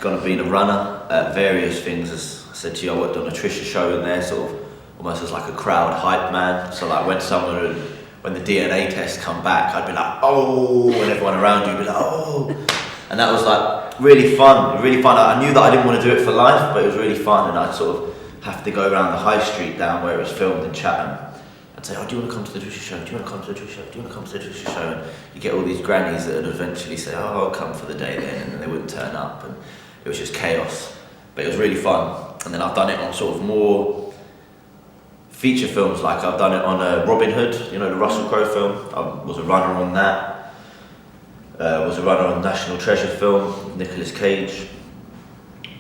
gone and been a runner at various things. As I said to you, I worked on a Trisha show in there, sort of almost as like a crowd hype man. So like when the DNA tests come back, I'd be like, oh, and everyone around you would be like, oh. And that was like really fun. I knew that I didn't want to do it for life, but it was really fun, and I'd sort of have to go around the high street down where it was filmed in Chatham and say, oh, do you want to come to the Trisha show? Do you want to come to the Trisha show? Do you want to come to the Trisha show? And you get all these grannies that would eventually say, oh, I'll come for the day then, and then they wouldn't turn up, and it was just chaos. But it was really fun. And then I've done it on sort of more feature films, like I've done it on Robin Hood, you know, the Russell Crowe film. I was a runner on that. Was a runner on National Treasure film, Nicolas Cage.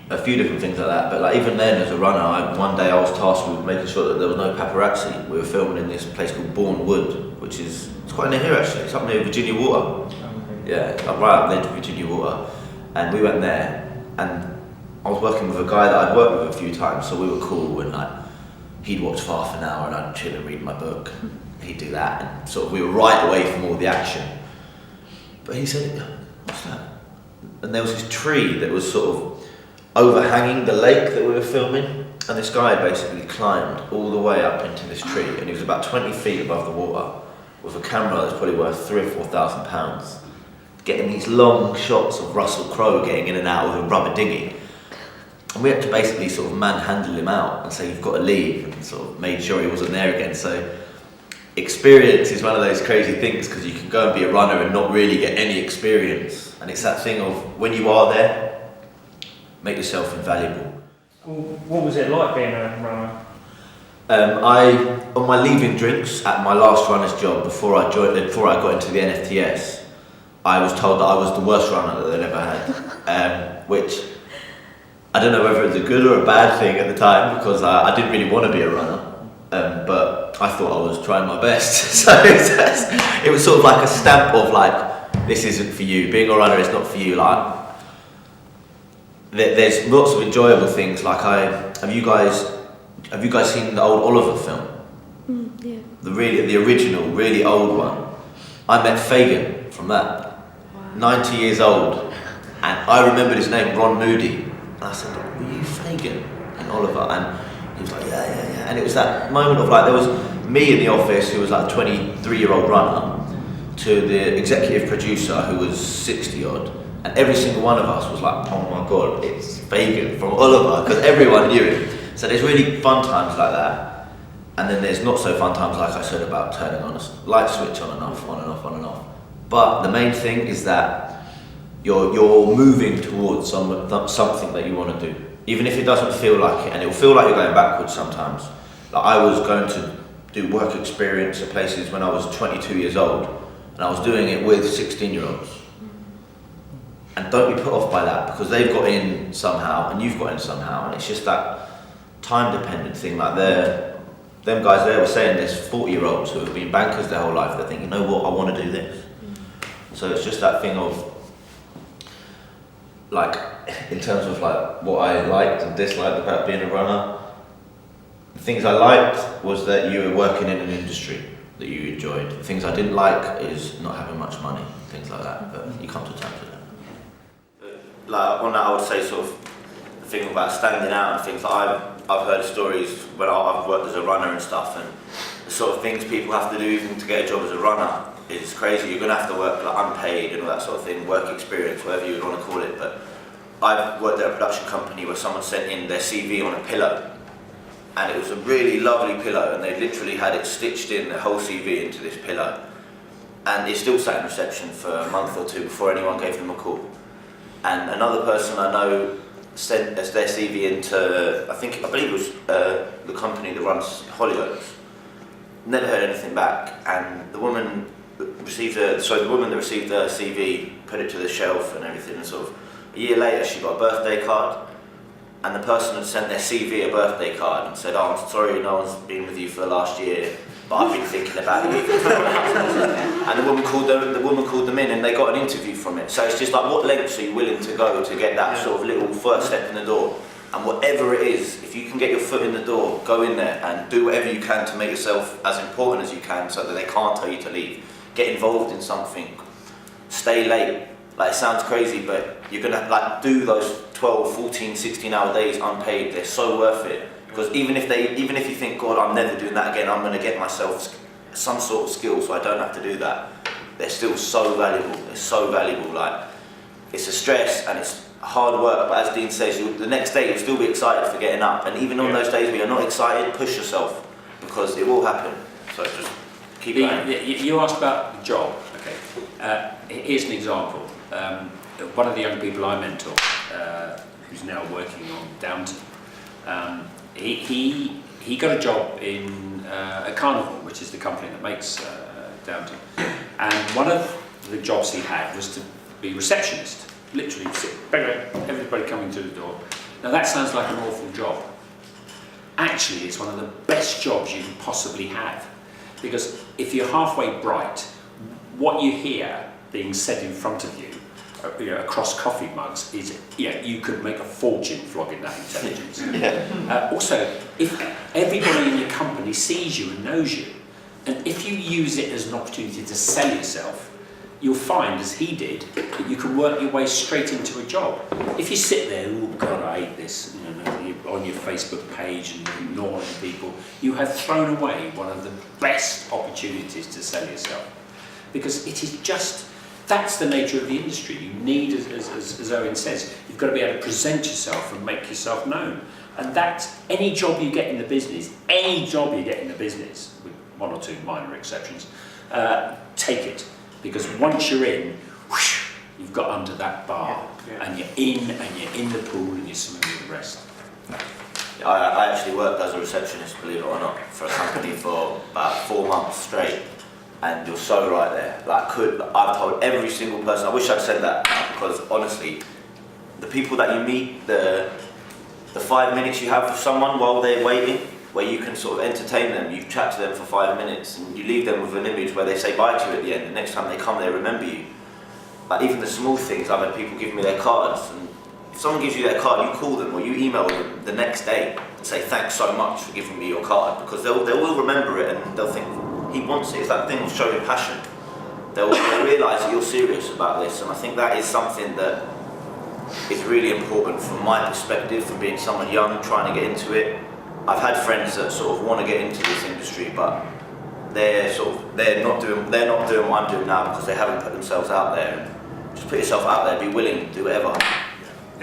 A few different things like that, but like even then as a runner, one day I was tasked with making sure that there was no paparazzi. We were filming in this place called Bourne Wood, which is, it's quite near here actually, it's up near Virginia Water. Yeah, right up there to Virginia Water. And we went there, and I was working with a guy that I'd worked with a few times, so we were cool, and like, he'd watch for half an hour and I'd chill and read my book. He'd do that, and sort of we were right away from all the action. But he said, what's that? And there was this tree that was sort of overhanging the lake that we were filming, and this guy basically climbed all the way up into this tree, and he was about 20 feet above the water with a camera that's probably worth £3,000 or £4,000, getting these long shots of Russell Crowe getting in and out of a rubber dinghy. And we had to basically sort of manhandle him out and say, you've got to leave, and sort of made sure he wasn't there again. So experience is one of those crazy things, because you can go and be a runner and not really get any experience, and it's that thing of when you are there, make yourself invaluable. What was it like being a runner? On my leaving drinks at my last runner's job before I got into the NFTS, I was told that I was the worst runner that they'd ever had, which I don't know whether it's a good or a bad thing at the time, because I didn't really want to be a runner, but I thought I was trying my best. So it was sort of like a stamp of like, this isn't for you. Being a runner is not for you. Like, there's lots of enjoyable things. Like have you guys seen the old Oliver film? Yeah. The original, really old one. I met Fagin from that. Wow. 90 years old, and I remembered his name, Ron Moody. And I said, were you Fagin in Oliver? And he was like, yeah. And it was that moment of like, there was me in the office who was like a 23-year-old runner, to the executive producer who was 60 odd. And every single one of us was like, oh my God, it's Fagin from Oliver, because everyone knew him. So there's really fun times like that. And then there's not so fun times, like I said, about turning on a light switch on and off, on and off, on and off. But the main thing is that you're moving towards something that you want to do. Even if it doesn't feel like it, and it'll feel like you're going backwards sometimes. Like I was going to do work experience at places when I was 22 years old, and I was doing it with 16-year-olds. And don't be put off by that, because they've got in somehow and you've got in somehow, and it's just that time-dependent thing. Like them guys there were saying there's 40-year-olds who have been bankers their whole life. They think, you know what, I want to do this. So it's just that thing of, like, in terms of like what I liked and disliked about being a runner, the things I liked was that you were working in an industry that you enjoyed. The things I didn't like is not having much money, things like that, but you come to terms with it. Like on that, I would say sort of the thing about standing out and things. Like I've heard of stories when I've worked as a runner and stuff, and the sort of things people have to do even to get a job as a runner is crazy. You're going to have to work like unpaid and all that sort of thing, work experience, whatever you would want to call it. But I've worked at a production company where someone sent in their CV on a pillow, and it was a really lovely pillow, and they literally had it stitched in, the whole CV into this pillow, and it still sat in reception for a month or two before anyone gave them a call. And another person I know sent as their CV into, I believe it was the company that runs Hollyoaks. Never heard anything back, and the woman that received the CV put it to the shelf and everything, and sort of a year later she got a birthday card, and the person had sent their CV a birthday card and said, oh, I'm sorry no one's been with you for the last year, but I've been thinking about you. And the woman called them in, and they got an interview from it. So it's just like, what lengths are you willing to go to get that sort of little first step in the door? And whatever it is, if you can get your foot in the door, go in there and do whatever you can to make yourself as important as you can, so that they can't tell you to leave. Get involved in something. Stay late. Like, it sounds crazy, but you're gonna like do those 12, 14, 16-hour days unpaid, they're so worth it. Because even if you think, God, I'm never doing that again, I'm going to get myself some sort of skill so I don't have to do that, they're still so valuable. They're so valuable. Like, it's a stress and it's hard work, but as Dean says, the next day you'll still be excited for getting up. And even on those days where you're not excited, push yourself, because it will happen. So just keep going. You asked about the job. Okay. Here's an example. One of the young people I mentor, who's now working on Downton, he got a job in at Carnival, which is the company that makes Downton. And one of the jobs he had was to be receptionist. Literally sit, everybody coming to the door. Now that sounds like an awful job. Actually, it's one of the best jobs you can possibly have, because if you're halfway bright, what you hear being said in front of you, across coffee mugs, is you could make a fortune flogging that intelligence. Also, if everybody in your company sees you and knows you, and if you use it as an opportunity to sell yourself, you'll find, as he did, that you can work your way straight into a job. If you sit there, oh God, I hate this, on your Facebook page and ignoring people, you have thrown away one of the best opportunities to sell yourself. Because it is just, that's the nature of the industry. You need, as Owen says, you've got to be able to present yourself and make yourself known. And that's any job you get in the business, with one or two minor exceptions, take it. Because once you're in, whoosh, you've got under that bar, and you're in the pool, and you're swimming with the rest. I actually worked as a receptionist, believe it or not, for a company for about 4 months straight, and you're so right there. I've told every single person, I wish I'd said that, because honestly, the people that you meet, the 5 minutes you have with someone while they're waiting, where you can sort of entertain them, you chat to them for 5 minutes, and you leave them with an image where they say bye to you at the end. The next time they come, they remember you. Like, even the small things, I've had people give me their cards, and if someone gives you their card, you call them or you email them the next day and say thanks so much for giving me your card, because they will remember it, and they'll think, he wants it. It's that thing of showing passion. They'll realise that you're serious about this, and I think that is something that is really important from my perspective, from being someone young trying to get into it. I've had friends that sort of want to get into this industry, but they're not doing what I'm doing now because they haven't put themselves out there. Just put yourself out there, be willing, do whatever.